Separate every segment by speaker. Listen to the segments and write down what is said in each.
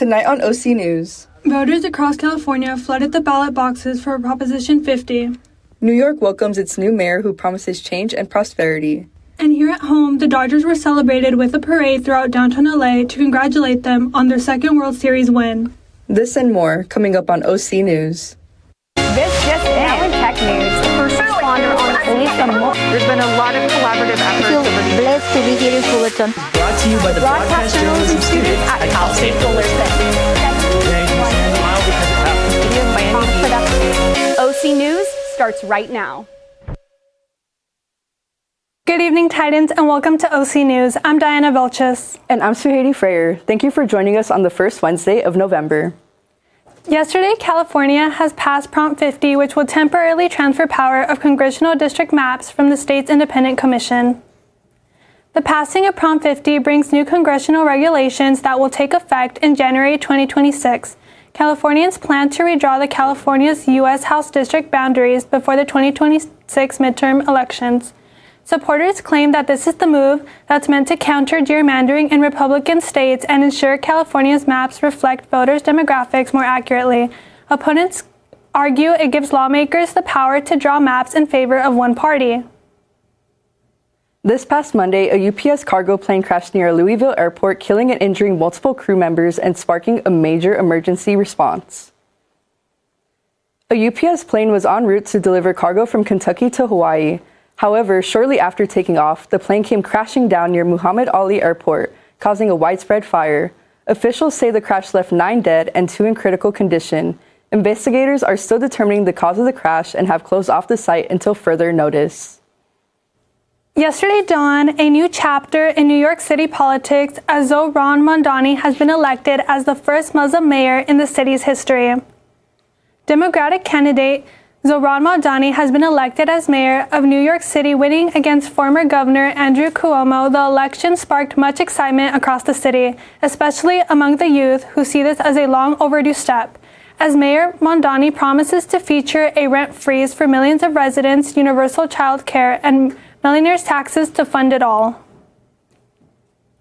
Speaker 1: Tonight on OC News.
Speaker 2: Voters across California flooded the ballot boxes for Proposition 50.
Speaker 1: New York welcomes its new mayor who promises change and prosperity.
Speaker 2: And here at home, the Dodgers were celebrated with a parade throughout downtown LA to congratulate them on their second World Series win.
Speaker 1: This and more coming up on OC News.
Speaker 3: This just in tech news. The first responder on police.
Speaker 4: There's been a lot of collaborative efforts.
Speaker 3: I feel blessed to be here in Fullerton.
Speaker 5: Brought to you by the broadcast journalism students
Speaker 3: at Cal State Fullerton. OC News starts right now.
Speaker 2: Good evening, Titans, and welcome to OC News. I'm Diana Velchis.
Speaker 1: And I'm Suhaiti Freyer. Thank you for joining us on the first Wednesday of November.
Speaker 2: Yesterday, California has passed Prompt 50, which will temporarily transfer power of congressional district maps from the state's independent commission. The passing of Prompt 50 brings new congressional regulations that will take effect in January 2026. Californians plan to redraw the California's U.S. House district boundaries before the 2026 midterm elections. Supporters claim that this is the move that's meant to counter gerrymandering in Republican states and ensure California's maps reflect voters' demographics more accurately. Opponents argue it gives lawmakers the power to draw maps in favor of one party.
Speaker 1: This past Monday, a UPS cargo plane crashed near Louisville Airport, killing and injuring multiple crew members and sparking a major emergency response. A UPS plane was en route to deliver cargo from Kentucky to Hawaii. However, shortly after taking off, the plane came crashing down near Muhammad Ali Airport, causing a widespread fire. Officials say the crash left 9 dead and 2 in critical condition. Investigators are still determining the cause of the crash and have closed off the site until further notice.
Speaker 2: Yesterday dawned a new chapter in New York City politics as Zohran Mamdani has been elected as the first Muslim mayor in the city's history. Democratic candidate Zohran Mamdani has been elected as mayor of New York City, winning against former Governor Andrew Cuomo. The election sparked much excitement across the city, especially among the youth who see this as a long overdue step. As mayor, Mamdani promises to feature a rent freeze for millions of residents, universal child care, and millionaires' taxes to fund it all.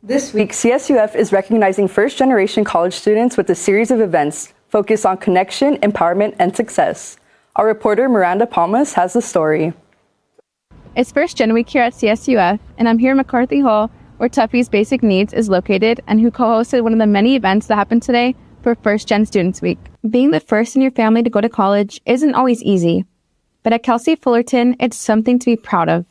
Speaker 1: This week, CSUF is recognizing first-generation college students with a series of events focused on connection, empowerment, and success. Our reporter Miranda Palmas has the story.
Speaker 6: It's First Gen Week here at CSUF, and I'm here in McCarthy Hall, where Tuffy's Basic Needs is located, and who co-hosted one of the many events that happened today for First Gen Students Week. Being the first in your family to go to college isn't always easy, but at Cal State Fullerton, it's something to be proud of.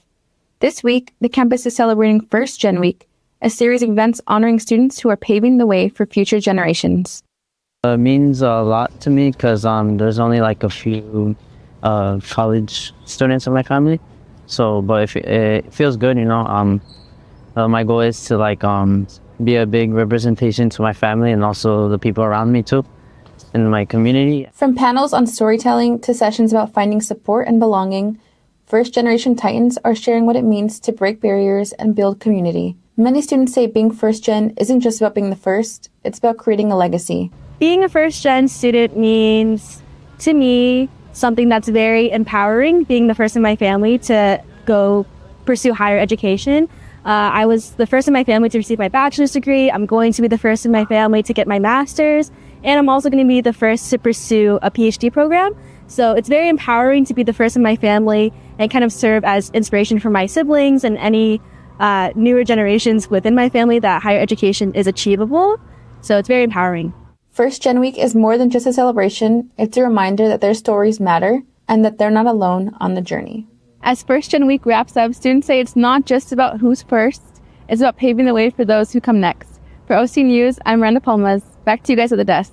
Speaker 6: This week, the campus is celebrating First Gen Week, a series of events honoring students who are paving the way for future generations.
Speaker 7: It means a lot to me because there's only like a few college students in my family. But if it feels good, my goal is to be a big representation to my family and also the people around me too, in my community.
Speaker 6: From panels on storytelling to sessions about finding support and belonging, First Generation Titans are sharing what it means to break barriers and build community. Many students say being First Gen isn't just about being the first, it's about creating a legacy.
Speaker 8: Being a first-gen student means, to me, something that's very empowering, being the first in my family to go pursue higher education. I was the first in my family to receive my bachelor's degree. I'm going to be the first in my family to get my master's, and I'm also going to be the first to pursue a PhD program. So it's very empowering to be the first in my family and kind of serve as inspiration for my siblings and any newer generations within my family that higher education is achievable. So it's very empowering.
Speaker 6: First Gen Week is more than just a celebration. It's a reminder that their stories matter and that they're not alone on the journey. As First Gen Week wraps up, students say it's not just about who's first, it's about paving the way for those who come next. For OC News, I'm Miranda Palmas. Back to you guys at the desk.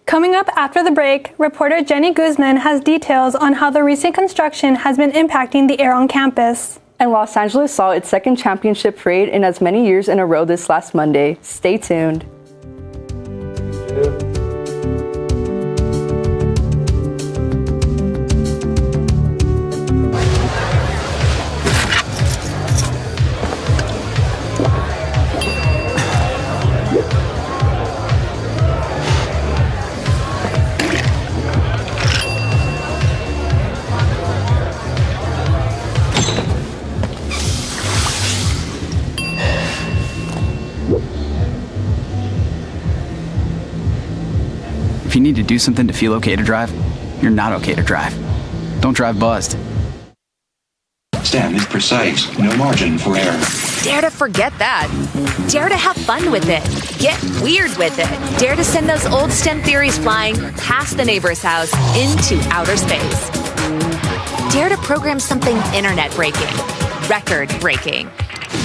Speaker 2: Coming up after the break, reporter Jenny Guzman has details on how the recent construction has been impacting the air on campus.
Speaker 1: And Los Angeles saw its second championship parade in as many years in a row this last Monday. Stay tuned.
Speaker 9: need to do something to feel okay to drive, you're not okay to drive. Don't drive buzzed.
Speaker 10: STEM is precise, no margin for error.
Speaker 11: Dare to forget that. Dare to have fun with it. Get weird with it. Dare to send those old STEM theories flying past the neighbor's house into outer space. Dare to program something internet-breaking, record-breaking.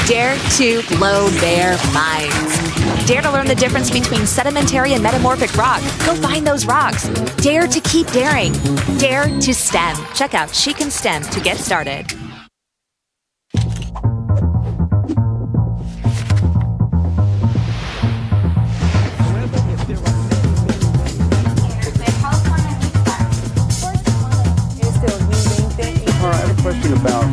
Speaker 11: Dare to blow their minds. Dare to learn the difference between sedimentary and metamorphic rock. Go find those rocks. Dare to keep daring. Dare to STEM. Check out She Can STEM to get started.
Speaker 12: I have a question about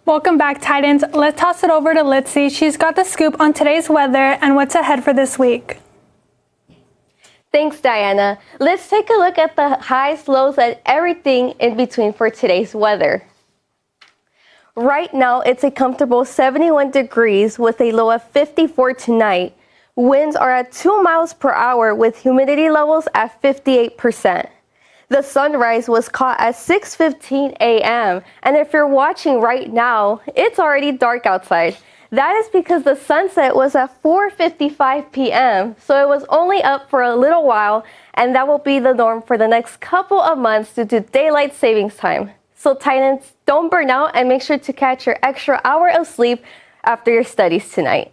Speaker 2: Welcome back, Titans. Let's toss it over to Litzy. She's got the scoop on today's weather and what's ahead for this week.
Speaker 13: Thanks, Diana. Let's take a look at the highs, lows, and everything in between for today's weather. Right now, it's a comfortable 71 degrees with a low of 54 tonight. Winds are at 2 miles per hour with humidity levels at 58%. The sunrise was caught at 6:15 a.m. And if you're watching right now, it's already dark outside. That is because the sunset was at 4:55 p.m. So it was only up for a little while, and that will be the norm for the next couple of months due to daylight savings time. So Titans, don't burn out and make sure to catch your extra hour of sleep after your studies tonight.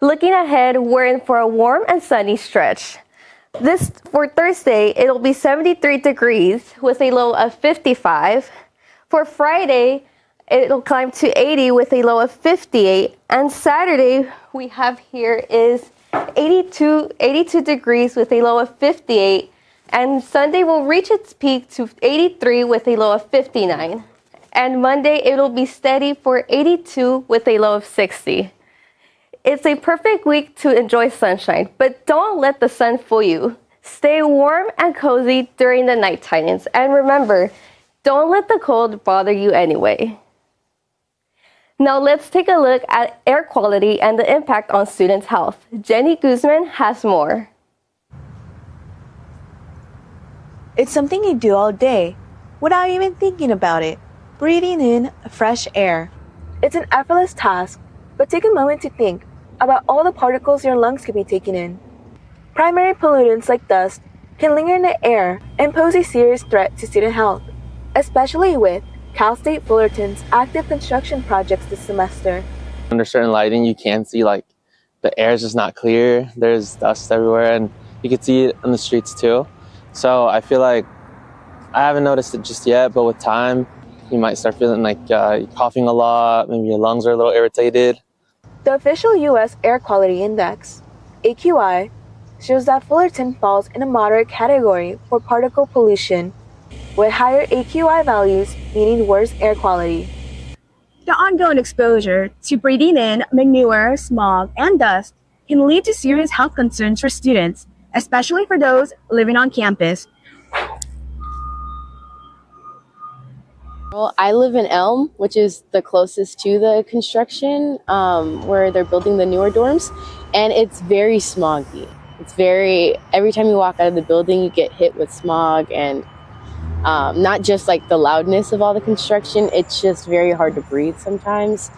Speaker 13: Looking ahead, we're in for a warm and sunny stretch. For Thursday, it'll be 73 degrees with a low of 55. For Friday, it'll climb to 80 with a low of 58. And Saturday, we have here is 82 degrees with a low of 58. And Sunday will reach its peak to 83 with a low of 59. And Monday, it'll be steady for 82 with a low of 60. It's a perfect week to enjoy sunshine, but don't let the sun fool you. Stay warm and cozy during the night, Titans. And remember, don't let the cold bother you anyway. Now let's take a look at air quality and the impact on students' health. Jenny Guzman has more.
Speaker 14: It's something you do all day, without even thinking about it. Breathing in fresh air. It's an effortless task, but take a moment to think about all the particles your lungs could be taking in. Primary pollutants like dust can linger in the air and pose a serious threat to student health, especially with Cal State Fullerton's active construction projects this semester.
Speaker 15: Under certain lighting, you can see like the air is just not clear. There's dust everywhere, and you can see it on the streets too. So I feel like I haven't noticed it just yet, but with time, you might start feeling like you're coughing a lot, maybe your lungs are a little irritated.
Speaker 14: The official U.S. Air Quality Index, AQI, shows that Fullerton falls in a moderate category for particle pollution, with higher AQI values meaning worse air quality.
Speaker 8: The ongoing exposure to breathing in manure, smog, and dust can lead to serious health concerns for students, especially for those living on campus.
Speaker 16: Well, I live in Elm, which is the closest to the construction where they're building the newer dorms, and it's very smoggy. Every time you walk out of the building, you get hit with smog, and not just like the loudness of all the construction, it's just very hard to breathe sometimes.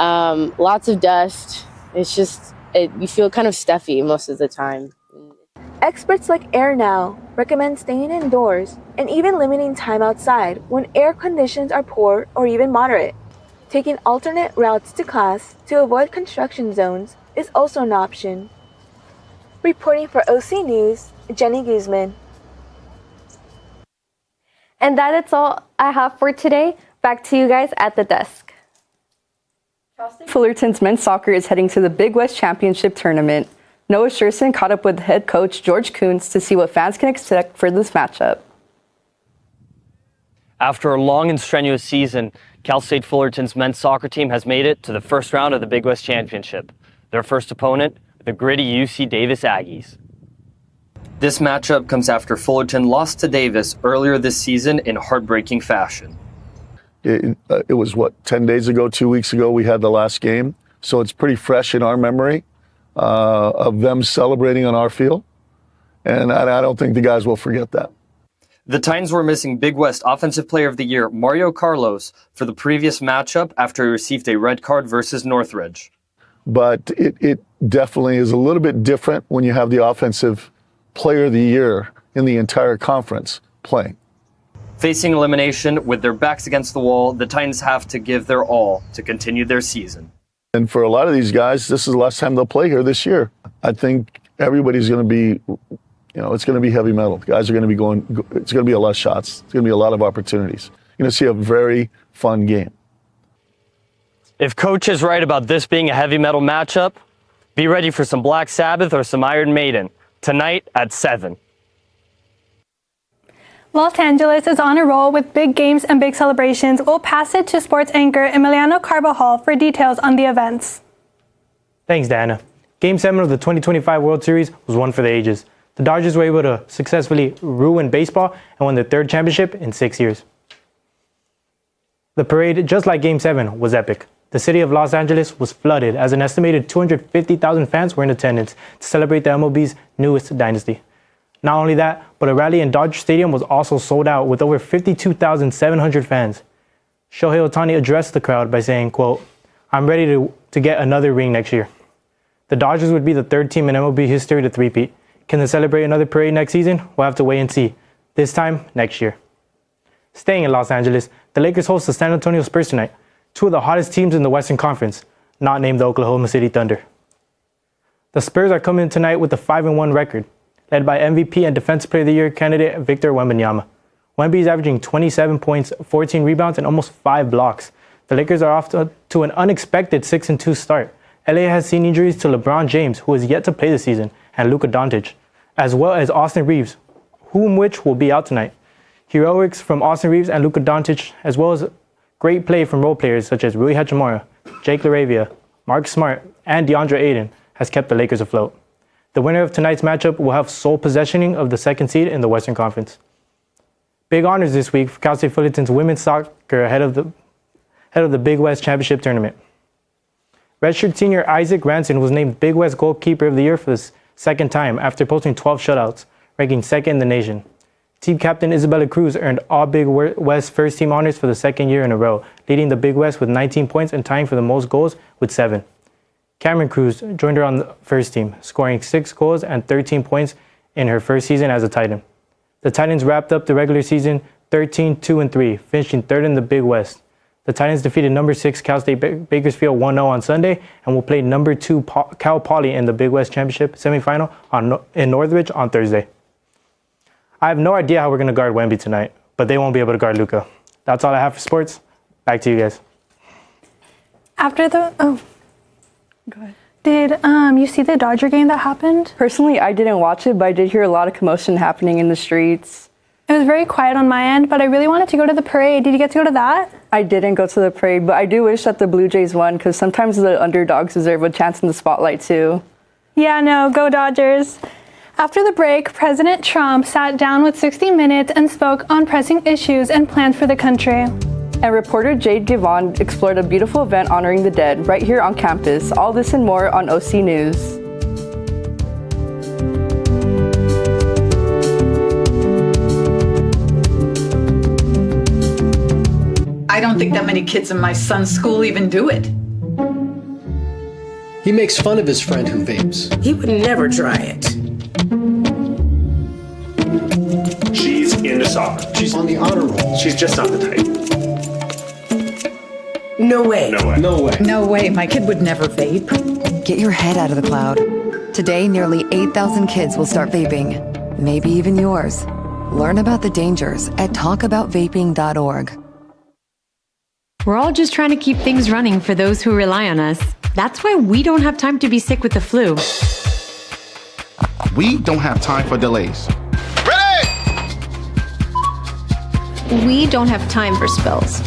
Speaker 16: Lots of dust. You feel kind of stuffy most of the time.
Speaker 14: Experts like Air Now recommend staying indoors and even limiting time outside when air conditions are poor or even moderate. Taking alternate routes to class to avoid construction zones is also an option. Reporting for OC News, Jenny Guzman.
Speaker 13: And that is all I have for today. Back to you guys at the desk.
Speaker 1: Fullerton's men's soccer is heading to the Big West Championship tournament. Noah Scherson caught up with head coach George Kuntz to see what fans can expect for this matchup.
Speaker 12: After a long and strenuous season, Cal State Fullerton's men's soccer team has made it to the first round of the Big West Championship. Their first opponent, the gritty UC Davis Aggies. This matchup comes after Fullerton lost to Davis earlier this season in heartbreaking fashion.
Speaker 17: It was, 10 days ago, 2 weeks ago, we had the last game. So it's pretty fresh in our memory of them celebrating on our field. And I don't think the guys will forget that.
Speaker 12: The Titans were missing Big West Offensive Player of the Year Mario Carlos for the previous matchup after he received a red card versus Northridge.
Speaker 17: But it definitely is a little bit different when you have the Offensive Player of the Year in the entire conference playing.
Speaker 12: Facing elimination with their backs against the wall, the Titans have to give their all to continue their season.
Speaker 17: And for a lot of these guys, this is the last time they'll play here this year. I think everybody's going to be, it's going to be heavy metal. The guys are going to be it's going to be a lot of shots. It's going to be a lot of opportunities. You're going to see a very fun game.
Speaker 12: If Coach is right about this being a heavy metal matchup, be ready for some Black Sabbath or some Iron Maiden tonight at 7.
Speaker 2: Los Angeles is on a roll with big games and big celebrations. We'll pass it to sports anchor Emiliano Carbajal for details on the events.
Speaker 18: Thanks, Diana. Game 7 of the 2025 World Series was one for the ages. The Dodgers were able to successfully ruin baseball and won their 3rd championship in 6 years. The parade, just like Game 7, was epic. The city of Los Angeles was flooded as an estimated 250,000 fans were in attendance to celebrate the MLB's newest dynasty. Not only that, but a rally in Dodger Stadium was also sold out with over 52,700 fans. Shohei Ohtani addressed the crowd by saying, quote, "I'm ready to get another ring next year." The Dodgers would be the 3rd team in MLB history to three-peat. Can they celebrate another parade next season? We'll have to wait and see. This time, next year. Staying in Los Angeles, the Lakers host the San Antonio Spurs tonight, 2 of the hottest teams in the Western Conference, not named the Oklahoma City Thunder. The Spurs are coming in tonight with a 5-1 record, led by MVP and Defensive Player of the Year candidate Victor Wembanyama. Wemby is averaging 27 points, 14 rebounds, and almost 5 blocks. The Lakers are off to an unexpected 6-2 start. LA has seen injuries to LeBron James, who is yet to play this season, and Luka Doncic, as well as Austin Reeves, which will be out tonight. Heroics from Austin Reeves and Luka Doncic, as well as great play from role players such as Rui Hachimura, Jake LaRavia, Mark Smart, and DeAndre Ayton, has kept the Lakers afloat. The winner of tonight's matchup will have sole possession of the 2nd seed in the Western Conference. Big honors this week for Cal State Fullerton's women's soccer ahead of the Big West Championship tournament. Redshirt senior Isaac Ranson was named Big West Goalkeeper of the Year for the 2nd time after posting 12 shutouts, ranking 2nd in the nation. Team captain Isabella Cruz earned all Big West first-team honors for the 2nd year in a row, leading the Big West with 19 points and tying for the most goals with 7. Cameron Cruz joined her on the first team, scoring 6 goals and 13 points in her first season as a Titan. The Titans wrapped up the regular season 13-2-3, finishing 3rd in the Big West. The Titans defeated number 6 Cal State Bakersfield 1-0 on Sunday and will play number 2 Cal Poly in the Big West Championship semifinal in Northridge on Thursday. I have no idea how we're going to guard Wemby tonight, but they won't be able to guard Luka. That's all I have for sports. Back to you guys.
Speaker 2: Go ahead. Did you see the Dodger game that happened?
Speaker 1: Personally, I didn't watch it, but I did hear a lot of commotion happening in the streets.
Speaker 2: It was very quiet on my end, but I really wanted to go to the parade. Did you get to go to that?
Speaker 1: I didn't go to the parade, but I do wish that the Blue Jays won because sometimes the underdogs deserve a chance in the spotlight too.
Speaker 2: Yeah, no, go Dodgers. After the break, President Trump sat down with 60 Minutes and spoke on pressing issues and plans for the country.
Speaker 1: And reporter Jade Givon explored a beautiful event honoring the dead right here on campus. All this and more on OC News.
Speaker 19: I don't think that many kids in my son's school even do it.
Speaker 5: He makes fun of his friend who vapes.
Speaker 20: He would never try it.
Speaker 21: She's into soccer.
Speaker 5: She's on the honor roll.
Speaker 21: She's just not the type.
Speaker 20: No way.
Speaker 10: No way.
Speaker 5: No way.
Speaker 19: No way, my kid would never vape.
Speaker 21: Get your head out of the cloud. Today, nearly 8,000 kids will start vaping. Maybe even yours. Learn about the dangers at talkaboutvaping.org.
Speaker 22: We're all just trying to keep things running for those who rely on us. That's why we don't have time to be sick with the flu.
Speaker 23: We don't have time for delays.
Speaker 24: We don't have time for spills.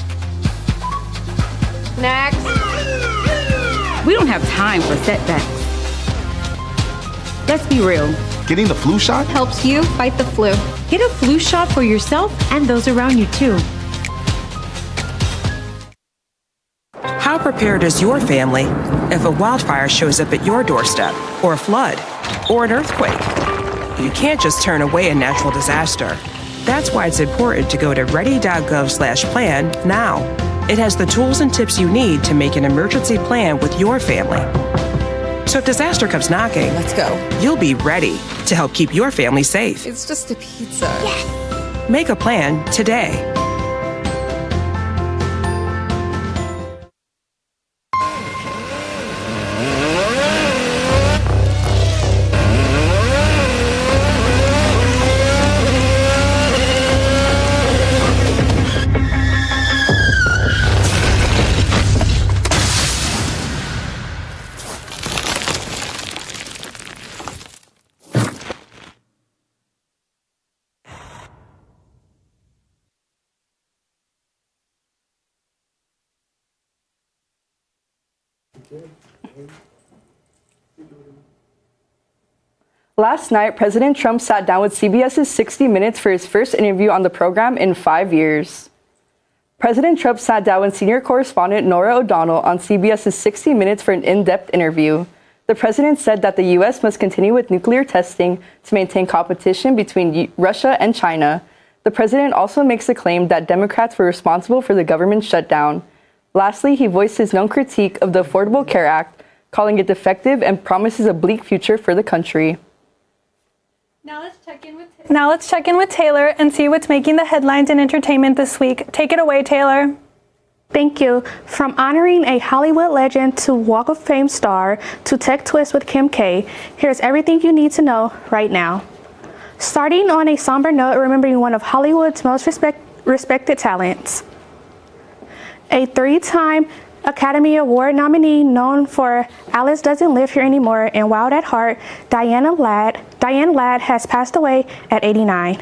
Speaker 3: Next.
Speaker 25: We don't have time for setbacks. Let's be real.
Speaker 23: Getting the flu shot
Speaker 24: helps you fight the flu.
Speaker 22: Get a flu shot for yourself and those around you too.
Speaker 26: How prepared is your family if a wildfire shows up at your doorstep, or a flood, or an earthquake? You can't just turn away a natural disaster. That's why it's important to go to ready.gov/plan now. It has the tools and tips you need to make an emergency plan with your family. So if disaster comes knocking,
Speaker 3: Let's go.
Speaker 26: you'll be ready to help keep your family safe.
Speaker 3: It's just a pizza.
Speaker 26: Make a plan today.
Speaker 1: Last night, President Trump sat down with CBS's 60 Minutes for his first interview on the program in 5 years. President Trump sat down with senior correspondent Norah O'Donnell on CBS's 60 Minutes for an in-depth interview. The president said that the U.S. must continue with nuclear testing to maintain competition between Russia and China. The president also makes the claim that Democrats were responsible for the government shutdown. Lastly, he voiced his known critique of the Affordable Care Act, calling it defective and promises a bleak future for the country.
Speaker 2: Now let's check in with Taylor and see what's making the headlines in entertainment this week. Take it away, Taylor.
Speaker 27: Thank you. From honoring a Hollywood legend to Walk of Fame star to tech twist with Kim K, here's everything you need to know right now. Starting on a somber note, remembering one of Hollywood's most respected talents. A 3-time Academy Award nominee known for Alice Doesn't Live Here Anymore and Wild at Heart, Diane Ladd has passed away at 89.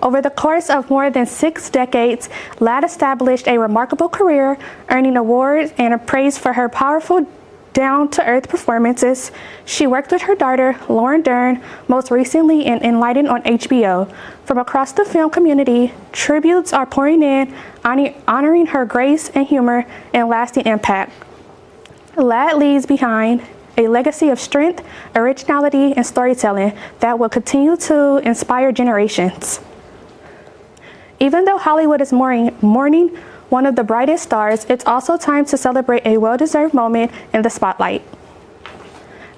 Speaker 27: Over the course of more than 6 decades, Ladd established a remarkable career, earning awards and praise for her powerful, down-to-earth performances. She worked with her daughter, Lauren Dern, most recently in Enlightened on HBO. From across the film community, tributes are pouring in, honoring her grace and humor and lasting impact. Ladd leaves behind a legacy of strength, originality, and storytelling that will continue to inspire generations. Even though Hollywood is mourning one of the brightest stars, it's also time to celebrate a well-deserved moment in the spotlight.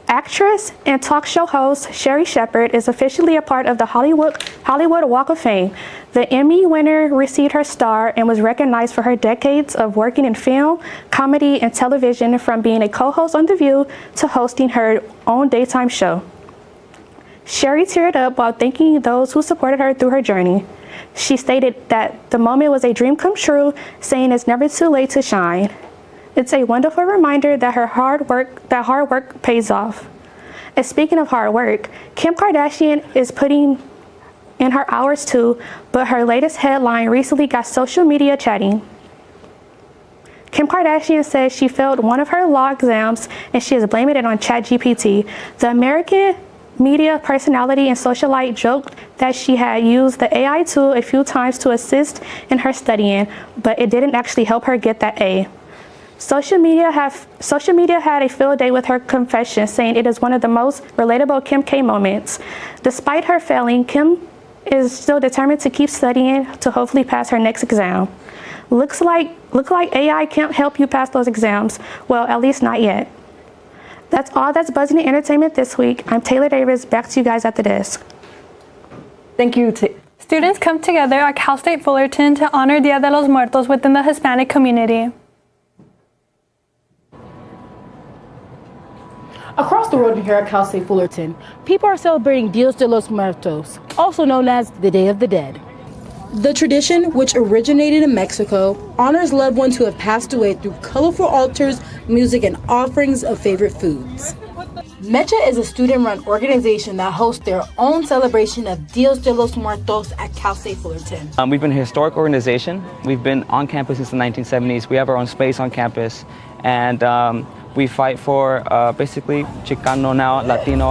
Speaker 27: Actress and talk show host Sherri Shepherd is officially a part of the Hollywood Walk of Fame. The Emmy winner received her star and was recognized for her decades of working in film, comedy, and television, from being a co-host on The View to hosting her own daytime show. Sherri teared up while thanking those who supported her through her journey. She stated that the moment was a dream come true, saying it's never too late to shine. It's a wonderful reminder that hard work pays off. And speaking of hard work, Kim Kardashian is putting in her hours too, but her latest headline recently got social media chatting. Kim Kardashian says she failed one of her law exams and she is blaming it on ChatGPT. The American media personality and socialite joked that she had used the AI tool a few times to assist in her studying, but it didn't actually help her get that A. Social media had a field day with her confession, saying it is one of the most relatable Kim K moments. Despite her failing, Kim is still determined to keep studying to hopefully pass her next exam. Looks like AI can't help you pass those exams. Well, at least not yet. That's all that's buzzing in entertainment this week. I'm Taylor Davis. Back to you guys at the desk.
Speaker 1: Thank you.
Speaker 2: Students come together at Cal State Fullerton to honor Dia de los Muertos within the Hispanic community.
Speaker 4: Across the road here at Cal State Fullerton, people are celebrating Dios de los Muertos, also known as the Day of the Dead. The tradition, which originated in Mexico, honors loved ones who have passed away through colorful altars, music, and offerings of favorite foods. Mecha is a student-run organization that hosts their own celebration of Dios de los Muertos at Cal State Fullerton.
Speaker 6: We've been a historic organization. We've been on campus since the 1970s. We have our own space on campus, and we fight for basically Chicano now, Latino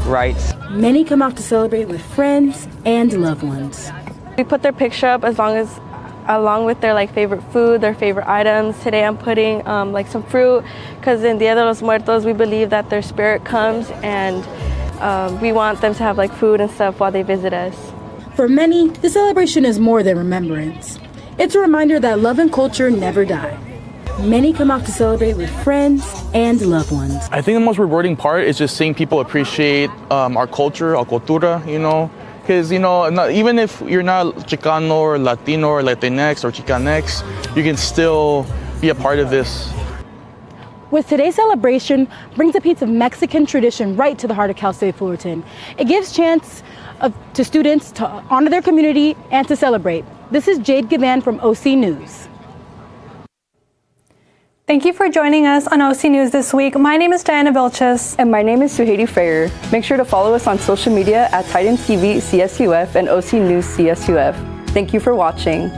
Speaker 6: rights.
Speaker 4: Many come out to celebrate with friends and loved ones.
Speaker 13: We put their picture up along with their favorite food, their favorite items. Today I'm putting some fruit because in Dia de los Muertos we believe that their spirit comes, and we want them to have food and stuff while they visit us.
Speaker 4: For many, the celebration is more than remembrance. It's a reminder that love and culture never die. Many come out to celebrate with friends and loved ones.
Speaker 7: I think the most rewarding part is just seeing people appreciate our culture, our cultura, because, even if you're not Chicano or Latino or Latinx or Chicanx, you can still be a part of this.
Speaker 4: With today's celebration, brings a piece of Mexican tradition right to the heart of Cal State Fullerton. It gives chance to students to honor their community and to celebrate. This is Jade Gavan from OC News.
Speaker 2: Thank you for joining us on OC News this week. My name is Diana Vilches.
Speaker 1: And my name is Suhaidi Freyer. Make sure to follow us on social media at Titantvcsuf and OC News CSUF. Thank you for watching.